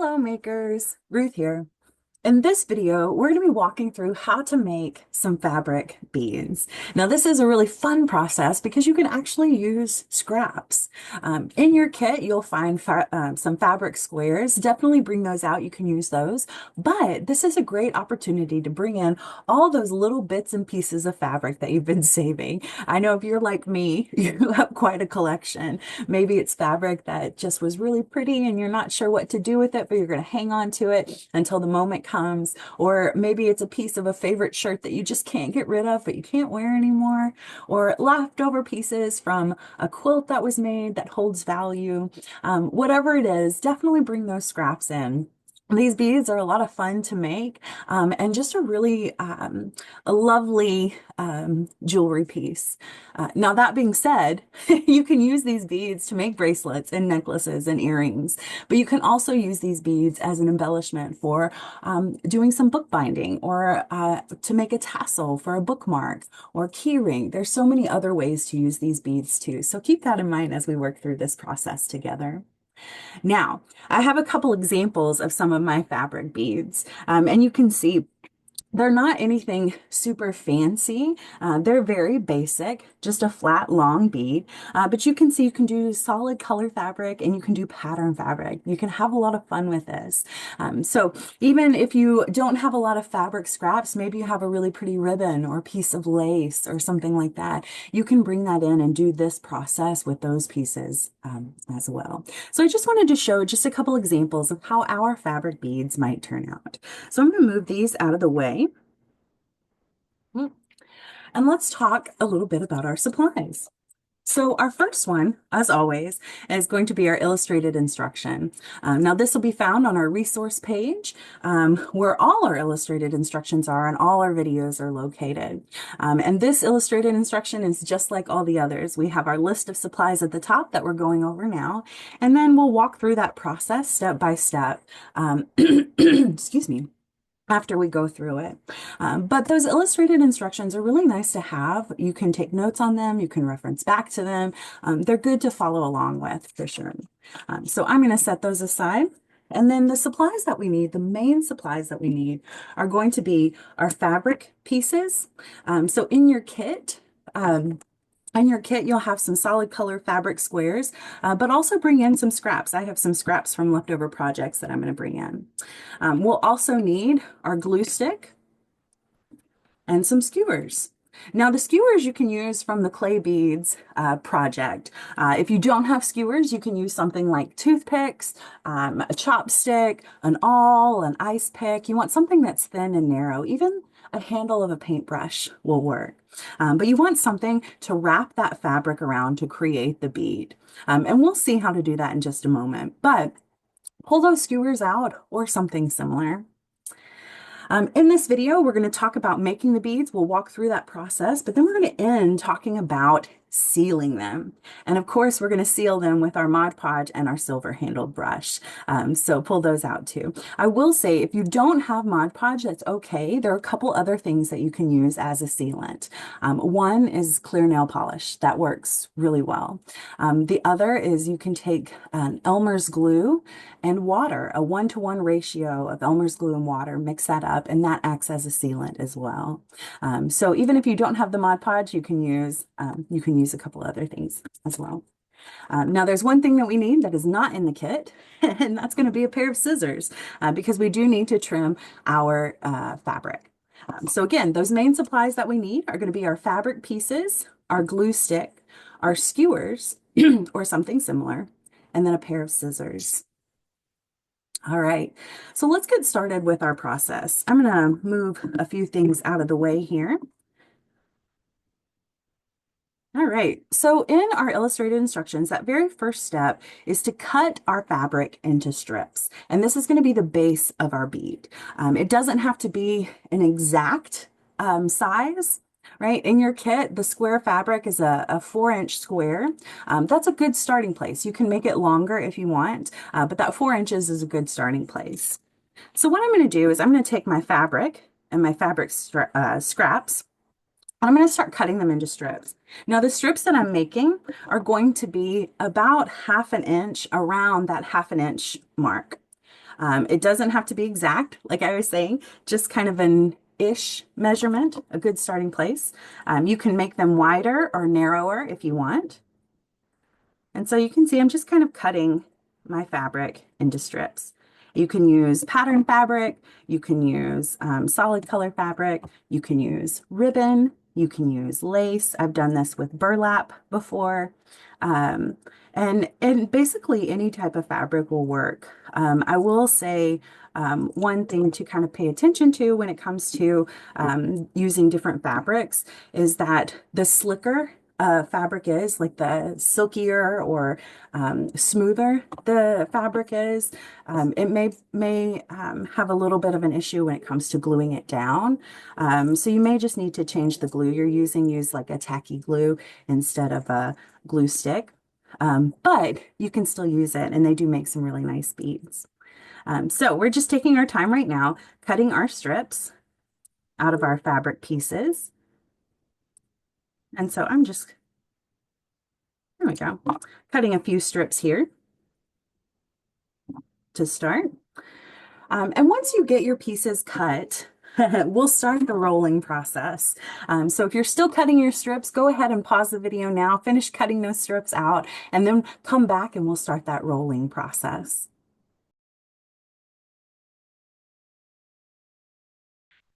Hello makers, Ruth here. In this video, we're going to be walking through how to make some fabric beads. Now, this is a really fun process because you can actually use scraps. In your kit, you'll find some fabric squares. Definitely bring those out. You can use those. But this is a great opportunity to bring in all those little bits and pieces of fabric that you've been saving. I know if you're like me, you have quite a collection. Maybe it's fabric that just was really pretty and you're not sure what to do with it, but you're going to hang on to it until the moment comes. Or maybe it's a piece of a favorite shirt that you just can't get rid of, but you can't wear anymore. Or leftover pieces from a quilt that was made that holds value. Whatever it is, definitely bring those scraps in. These beads are a lot of fun to make and just a lovely jewelry piece. Now, that being said, you can use these beads to make bracelets and necklaces and earrings, but you can also use these beads as an embellishment for doing some bookbinding or to make a tassel for a bookmark or key ring. There's so many other ways to use these beads too. So keep that in mind as we work through this process together. Now, I have a couple examples of some of my fabric beads, and you can see they're not anything super fancy. They're very basic, just a flat, long bead. But you can see you can do solid color fabric and you can do pattern fabric. You can have a lot of fun with this. So even if you don't have a lot of fabric scraps, maybe you have a really pretty ribbon or piece of lace or something like that, you can bring that in and do this process with those pieces as well. So I just wanted to show just a couple examples of how our fabric beads might turn out. So I'm going to move these out of the way. And let's talk a little bit about our supplies. So our first one, as always, is going to be our illustrated instruction. Now this will be found on our resource page, where all our illustrated instructions are and all our videos are located. And this illustrated instruction is just like all the others. We have our list of supplies at the top that we're going over now, and then we'll walk through that process step by step. Excuse me, after we go through it. But those illustrated instructions are really nice to have. You can take notes on them. You can reference back to them. They're good to follow along with for sure. So I'm going to set those aside. And then the supplies that we need, the main supplies that we need are going to be our fabric pieces. So in your kit, you'll have some solid color fabric squares, but also bring in some scraps. I have some scraps from leftover projects that I'm going to bring in. We'll also need our glue stick and some skewers. Now, the skewers you can use from the clay beads project. If you don't have skewers, you can use something like toothpicks, a chopstick, an awl, an ice pick. You want something that's thin and narrow. Even a handle of a paintbrush will work. But you want something to wrap that fabric around to create the bead. And we'll see how to do that in just a moment. But pull those skewers out or something similar. In this video, we're going to talk about making the beads. We'll walk through that process, but then we're going to end talking about sealing them. And of course, we're going to seal them with our Mod Podge and our silver handled brush. So pull those out too. I will say, if you don't have Mod Podge, that's okay. There are a couple other things that you can use as a sealant. One is clear nail polish. That works really well. The other is you can take Elmer's glue and water, a 1-to-1 ratio of Elmer's glue and water, mix that up, and that acts as a sealant as well. So even if you don't have the Mod Podge, you can use a couple other things as well. Now there's one thing that we need that is not in the kit, and that's going to be a pair of scissors because we do need to trim our fabric. So again, those main supplies that we need are going to be our fabric pieces, our glue stick, our skewers, or something similar, and then a pair of scissors. All right, so let's get started with our process. I'm going to move a few things out of the way here. All right, so in our illustrated instructions, that very first step is to cut our fabric into strips. And this is going to be the base of our bead. It doesn't have to be an exact size, right? In your kit, the square fabric is a 4-inch square. That's a good starting place. You can make it longer if you want, but that 4 inches is a good starting place. So what I'm going to do is I'm going to take my fabric and my fabric scraps, I'm going to start cutting them into strips. Now the strips that I'm making are going to be about 1/2 inch, around that 1/2 inch mark. It doesn't have to be exact, like I was saying, just kind of an ish measurement, a good starting place. You can make them wider or narrower if you want. And so you can see I'm just kind of cutting my fabric into strips. You can use pattern fabric, you can use solid color fabric, you can use ribbon, you can use lace. I've done this with burlap before. Um, and basically any type of fabric will work. I will say one thing to kind of pay attention to when it comes to using different fabrics is that the slicker fabric is, like the silkier or smoother the fabric is, it may have a little bit of an issue when it comes to gluing it down. So you may just need to change the glue you're using, use like a tacky glue instead of a glue stick. But you can still use it, and they do make some really nice beads. So we're just taking our time right now, cutting our strips out of our fabric pieces. And so I'm just, there we go, cutting a few strips here to start. And once you get your pieces cut, we'll start the rolling process. So if you're still cutting your strips, go ahead and pause the video now, finish cutting those strips out, and then come back and we'll start that rolling process.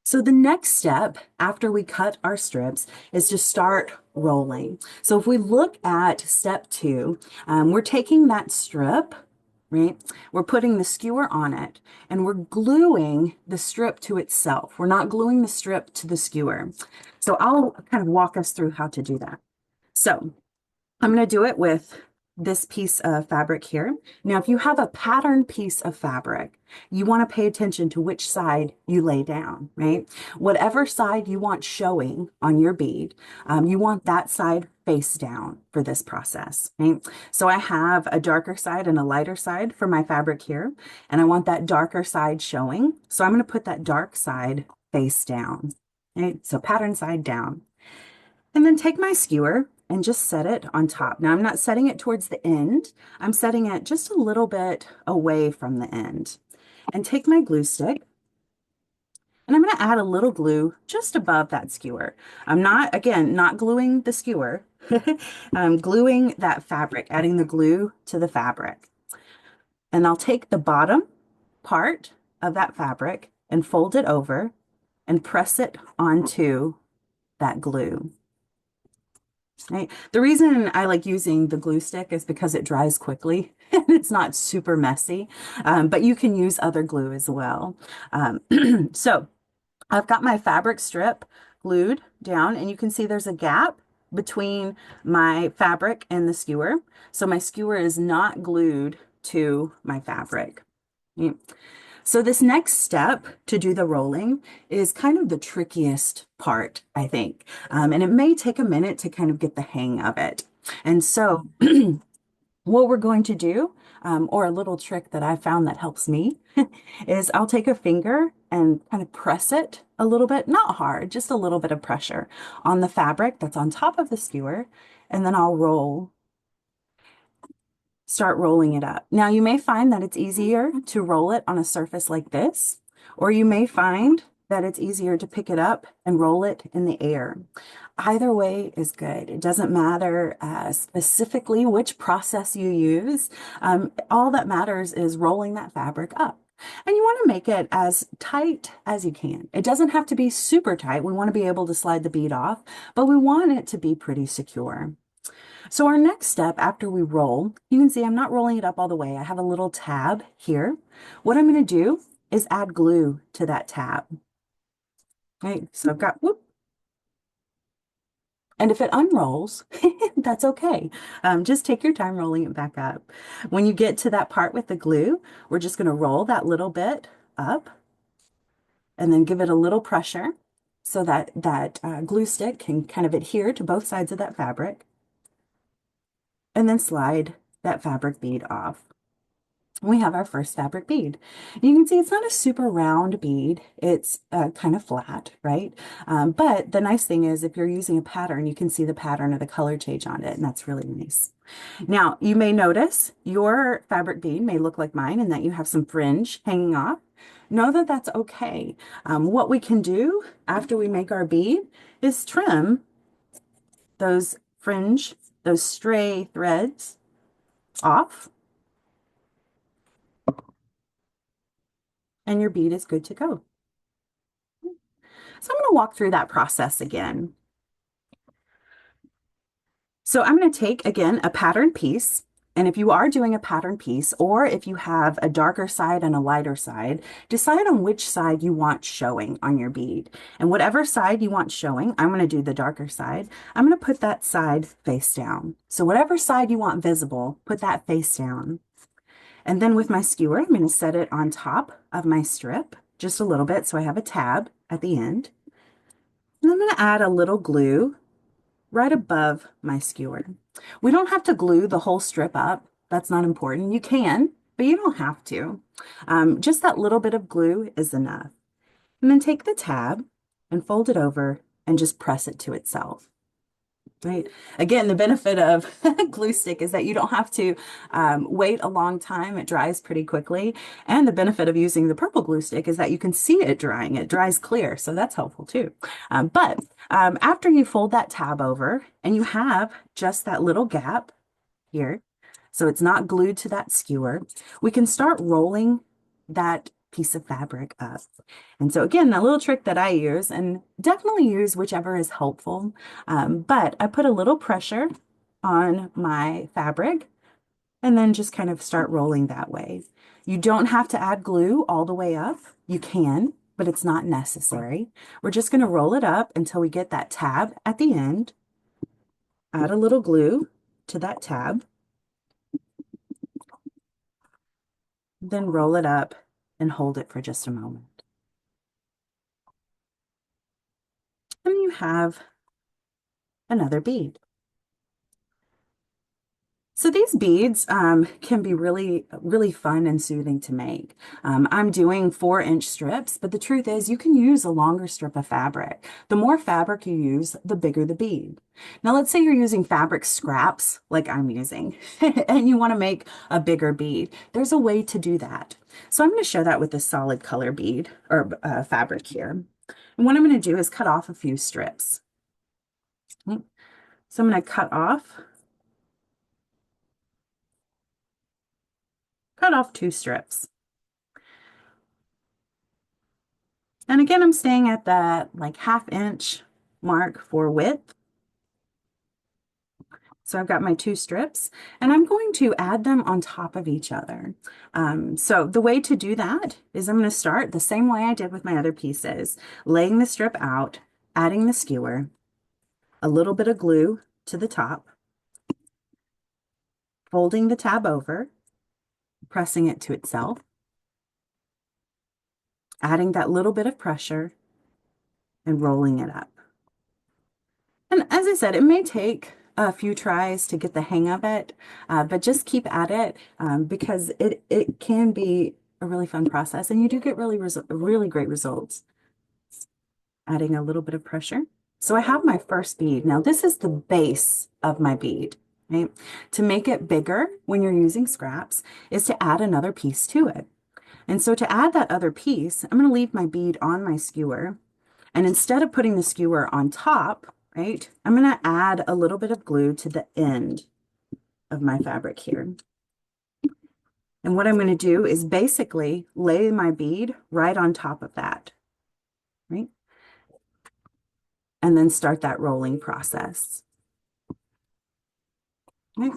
So the next step after we cut our strips is to start rolling. So if we look at step 2, we're taking that strip, right? We're putting the skewer on it and we're gluing the strip to itself. We're not gluing the strip to the skewer. So I'll kind of walk us through how to do that. So I'm going to do it with this piece of fabric here. Now, if you have a pattern piece of fabric, you want to pay attention to which side you lay down, right? Whatever side you want showing on your bead, you want that side face down for this process, right? So I have a darker side and a lighter side for my fabric here, and I want that darker side showing. So I'm going to put that dark side face down, right? So pattern side down. And then take my skewer and just set it on top. Now I'm not setting it towards the end. I'm setting it just a little bit away from the end. And take my glue stick and I'm going to add a little glue just above that skewer. I'm not, again, not gluing the skewer. I'm gluing that fabric, adding the glue to the fabric. And I'll take the bottom part of that fabric and fold it over and press it onto that glue. Right. The reason I like using the glue stick is because it dries quickly and it's not super messy, but you can use other glue as well. So I've got my fabric strip glued down and you can see there's a gap between my fabric and the skewer. So my skewer is not glued to my fabric. Right. So this next step to do the rolling is kind of the trickiest part, I think. And it may take a minute to kind of get the hang of it. And so what we're going to do, or a little trick that I found that helps me, is I'll take a finger and kind of press it a little bit, not hard, just a little bit of pressure on the fabric that's on top of the skewer, and then I'll start rolling it up. Now you may find that it's easier to roll it on a surface like this, or you may find that it's easier to pick it up and roll it in the air. Either way is good. It doesn't matter specifically which process you use. All that matters is rolling that fabric up. And you want to make it as tight as you can. It doesn't have to be super tight. We want to be able to slide the bead off, but we want it to be pretty secure. So our next step after we roll, you can see I'm not rolling it up all the way. I have a little tab here. What I'm going to do is add glue to that tab. Right, so I've got, whoop. And if it unrolls, that's okay. Just take your time rolling it back up. When you get to that part with the glue, we're just going to roll that little bit up and then give it a little pressure so that that glue stick can kind of adhere to both sides of that fabric. And then slide that fabric bead off. We have our first fabric bead. You can see it's not a super round bead. It's kind of flat, right? But the nice thing is if you're using a pattern, you can see the pattern of the color change on it, and that's really nice. Now, you may notice your fabric bead may look like mine and that you have some fringe hanging off. Know that that's okay. What we can do after we make our bead is trim those fringe, those stray threads off, and your bead is good to go. So I'm going to walk through that process again. So I'm going to take, again, a pattern piece. And if you are doing a pattern piece, or if you have a darker side and a lighter side, decide on which side you want showing on your bead. And whatever side you want showing, I'm going to do the darker side. I'm going to put that side face down. So whatever side you want visible, put that face down. And then with my skewer, I'm going to set it on top of my strip just a little bit so I have a tab at the end. And I'm going to add a little glue right above my skewer. We don't have to glue the whole strip up. That's not important. You can, but you don't have to. Just that little bit of glue is enough. And then take the tab and fold it over and just press it to itself. Right. Again, the benefit of glue stick is that you don't have to wait a long time. It dries pretty quickly. And the benefit of using the purple glue stick is that you can see it drying. It dries clear. So that's helpful too. But after you fold that tab over and you have just that little gap here, so it's not glued to that skewer, we can start rolling that piece of fabric up. And so again, a little trick that I use, and definitely use whichever is helpful, but I put a little pressure on my fabric and then just kind of start rolling that way. You don't have to add glue all the way up. You can, but it's not necessary. We're just going to roll it up until we get that tab at the end. Add a little glue to that tab. Then roll it up and hold it for just a moment. And you have another bead. So these beads can be really, really fun and soothing to make. I'm doing 4-inch strips, but the truth is you can use a longer strip of fabric. The more fabric you use, the bigger the bead. Now let's say you're using fabric scraps like I'm using, and you want to make a bigger bead. There's a way to do that. So I'm going to show that with this solid color bead or fabric here. And what I'm going to do is cut off a few strips. So I'm going to cut off 2 strips. And again, I'm staying at that like 1/2 inch mark for width. So I've got my 2 strips and I'm going to add them on top of each other. So the way to do that is I'm going to start the same way I did with my other pieces, laying the strip out, adding the skewer, a little bit of glue to the top, folding the tab over, pressing it to itself, adding that little bit of pressure and rolling it up. And as I said, it may take a few tries to get the hang of it, but just keep at it because it can be a really fun process and you do get really great results. Adding a little bit of pressure. So I have my first bead. Now this is the base of my bead, right? To make it bigger when you're using scraps is to add another piece to it. And so to add that other piece, I'm going to leave my bead on my skewer. And instead of putting the skewer on top, right, I'm going to add a little bit of glue to the end of my fabric here. And what I'm going to do is basically lay my bead right on top of that, right? And then start that rolling process. Okay.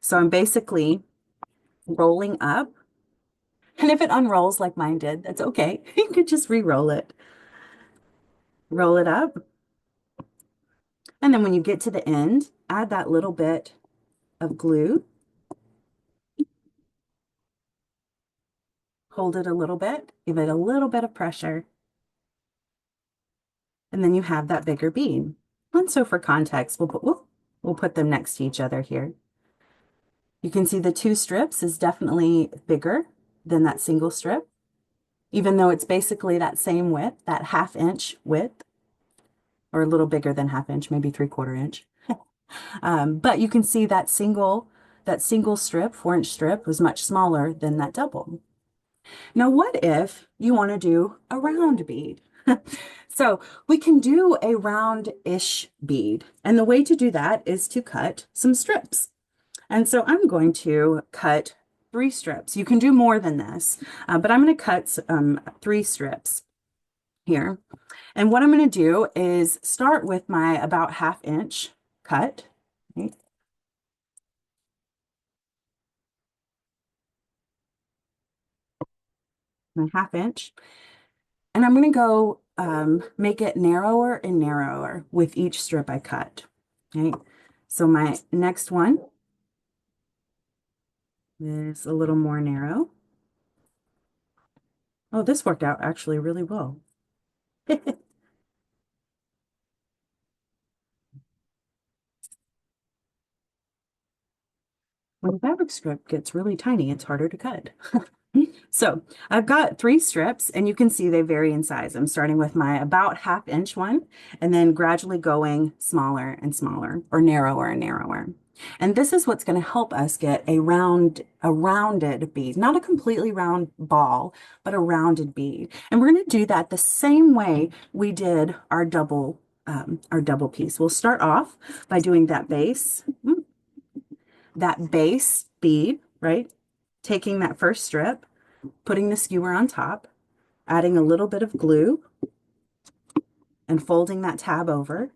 So I'm basically rolling up. And if it unrolls like mine did, that's okay. You could just re-roll it. Roll it up. And then when you get to the end, add that little bit of glue. Hold it a little bit, give it a little bit of pressure, and then you have that bigger bead. And so for context, we'll put them next to each other here. You can see the two strips is definitely bigger than that single strip, even though it's basically that same width, that 1/2 inch width, or a little bigger than 1/2 inch, maybe 3/4 inch. But you can see that single strip, 4-inch strip, was much smaller than that double. Now, what if you want to do a round bead? So we can do a round-ish bead. And the way to do that is to cut some strips. And so I'm going to cut 3 strips. You can do more than this, but I'm going to cut 3 strips here. And what I'm going to do is start with my about 1/2 inch cut. Okay. My 1/2 inch. And I'm going to go make it narrower and narrower with each strip I cut. Okay. So my next one is a little more narrow. Oh, this worked out actually really well. When the fabric strip gets really tiny, it's harder to cut. So I've got 3 strips, and you can see they vary in size. I'm starting with my about 1/2 inch one, and then gradually going smaller and smaller, or narrower and narrower. And this is what's going to help us get a rounded bead, not a completely round ball, but a rounded bead. And we're going to do that the same way we did our double piece. We'll start off by doing that base bead, right? Taking that first strip, putting the skewer on top, adding a little bit of glue, and folding that tab over,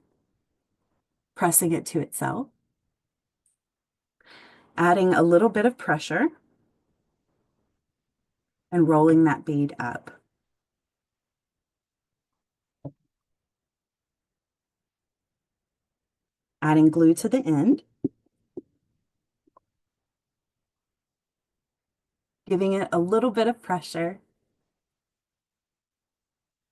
pressing it to itself, adding a little bit of pressure, and rolling that bead up. Adding glue to the end, giving it a little bit of pressure,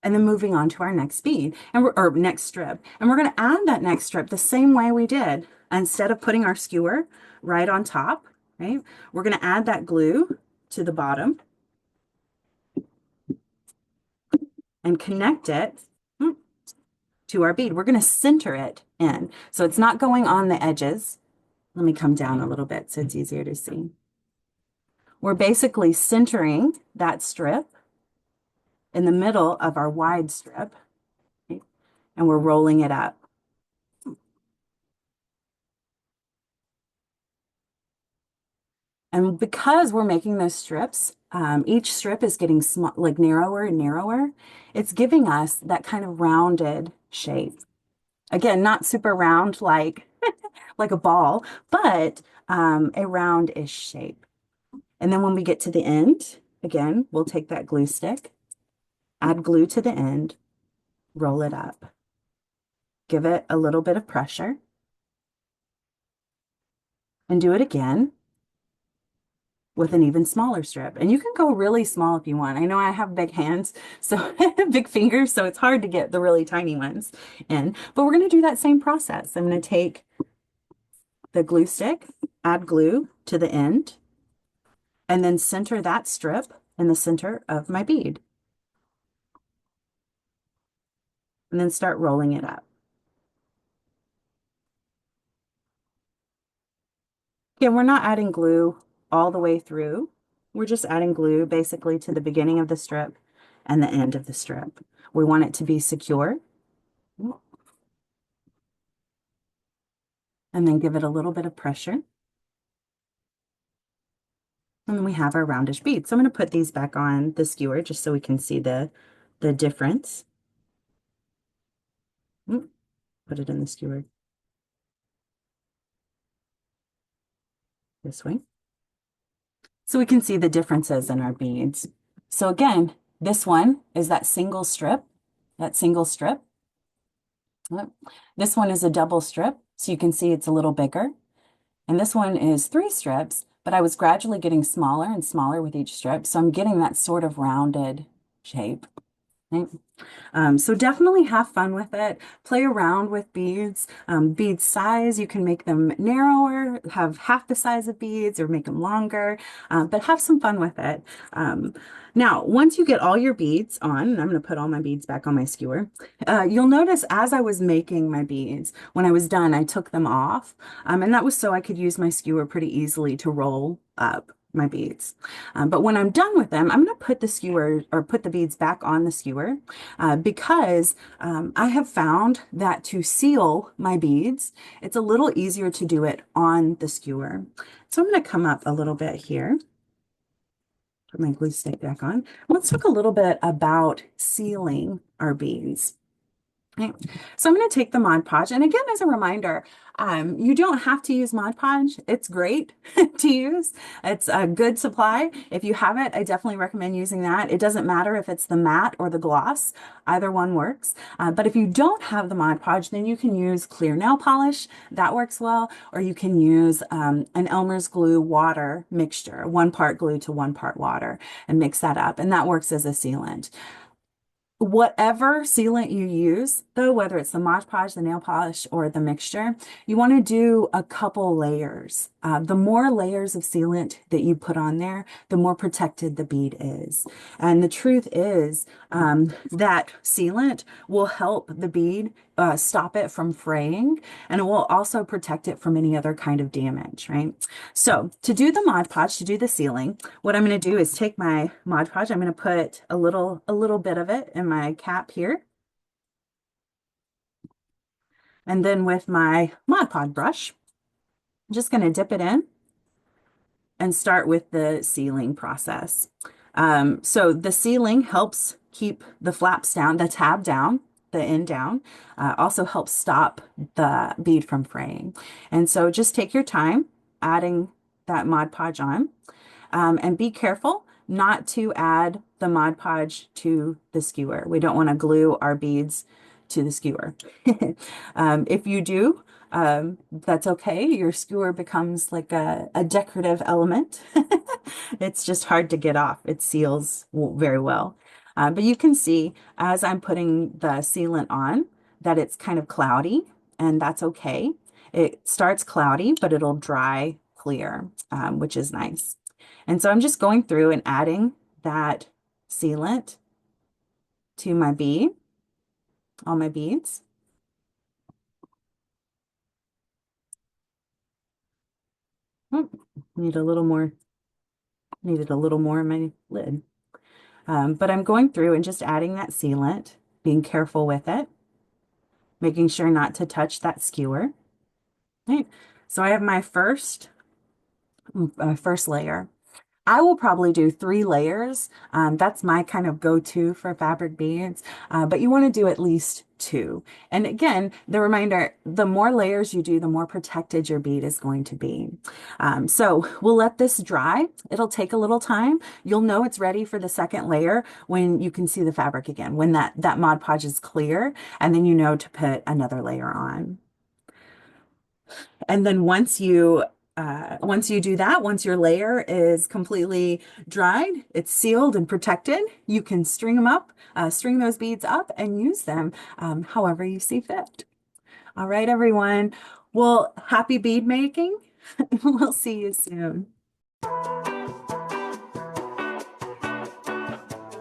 and then moving on to our next bead or next strip. And we're going to add that next strip the same way we did. Instead of putting our skewer right on top, right, we're going to add that glue to the bottom and connect it to our bead. We're going to center it in. So it's not going on the edges. Let me come down a little bit so it's easier to see. We're basically centering that strip in the middle of our wide strip, okay, and we're rolling it up. And because we're making those strips, each strip is getting like narrower and narrower. It's giving us that kind of rounded shape. Again, not super round like like a ball, but a roundish shape. And then when we get to the end, again, we'll take that glue stick, add glue to the end, roll it up, give it a little bit of pressure, and do it again with an even smaller strip. And you can go really small if you want. I know I have big hands, so big fingers, so it's hard to get the really tiny ones in. But we're going to do that same process. I'm going to take the glue stick, add glue to the end, and then center that strip in the center of my bead. And then start rolling it up. Again, we're not adding glue all the way through. We're just adding glue basically to the beginning of the strip and the end of the strip. We want it to be secure. And then give it a little bit of pressure. And then we have our roundish bead. So I'm going to put these back on the skewer just so we can see the difference. Put it in the skewer this way. So we can see the differences in our beads. So again, this one is that single strip, This one is a double strip, so you can see it's a little bigger. And this one is 3 strips, but I was gradually getting smaller and smaller with each strip. So I'm getting that sort of rounded shape. right? So definitely have fun with it. Play around with beads. Bead size, you can make them narrower, have half the size of beads or make them longer, but have some fun with it. Um, Now, once you get all your beads on, and I'm going to put all my beads back on my skewer, you'll notice as I was making my beads, when I was done, I took them off. And that was so I could use my skewer pretty easily to roll up my beads. But when I'm done with them, I'm going to put the skewer or put the beads back on the skewer because I have found that to seal my beads, it's a little easier to do it on the skewer. So I'm going to come up a little bit here, put my glue stick back on. Let's talk a little bit about sealing our beads. Okay. So I'm going to take the Mod Podge. And again, as a reminder, you don't have to use Mod Podge. It's great to use. It's a good supply. If you have it, I definitely recommend using that. It doesn't matter if it's the matte or the gloss. Either one works. But if you don't have the Mod Podge, then you can use clear nail polish. That works well. Or you can use an Elmer's glue water mixture, 1 part glue to 1 part water, and mix that up. And that works as a sealant. Whatever sealant you use, though, whether it's the Mod Podge, the nail polish, or the mixture, you want to do a couple layers. The more layers of sealant that you put on there, the more protected the bead is. And the truth is that sealant will help the bead stop it from fraying, and it will also protect it from any other kind of damage, right? So to do the Mod Podge, to do the sealing, what I'm going to do is take my Mod Podge. I'm going to put a little bit of it in my cap here. And then with my Mod Podge brush, I'm just going to dip it in and start with the sealing process. So the sealing helps keep the flaps down, the tab down, the end down, also helps stop the bead from fraying. And so just take your time adding that Mod Podge on. And be careful not to add the Mod Podge to the skewer. We don't want to glue our beads to the skewer. If you do, that's okay. Your skewer becomes like a decorative element. It's just hard to get off. It seals very well. But you can see as I'm putting the sealant on that it's kind of cloudy, and that's okay. It starts cloudy, but it'll dry clear, which is nice. And so I'm just going through and adding that sealant to my bead, all my beads. Oh, need a little more, needed a little more in my lid. But I'm going through and just adding that sealant, being careful with it, making sure not to touch that skewer. Right. So I have my first layer. I will probably do 3 layers. That's my kind of go-to for fabric beads, but you want to do at least 2. And again, the reminder, the more layers you do, the more protected your bead is going to be. So we'll let this dry. It'll take a little time. You'll know it's ready for the second layer when you can see the fabric again, when that Mod Podge is clear, and then you know to put another layer on. And then once you do that, once your layer is completely dried, it's sealed and protected, you can string them up, string those beads up and use them however you see fit. All right, everyone. Well, happy bead making. We'll see you soon.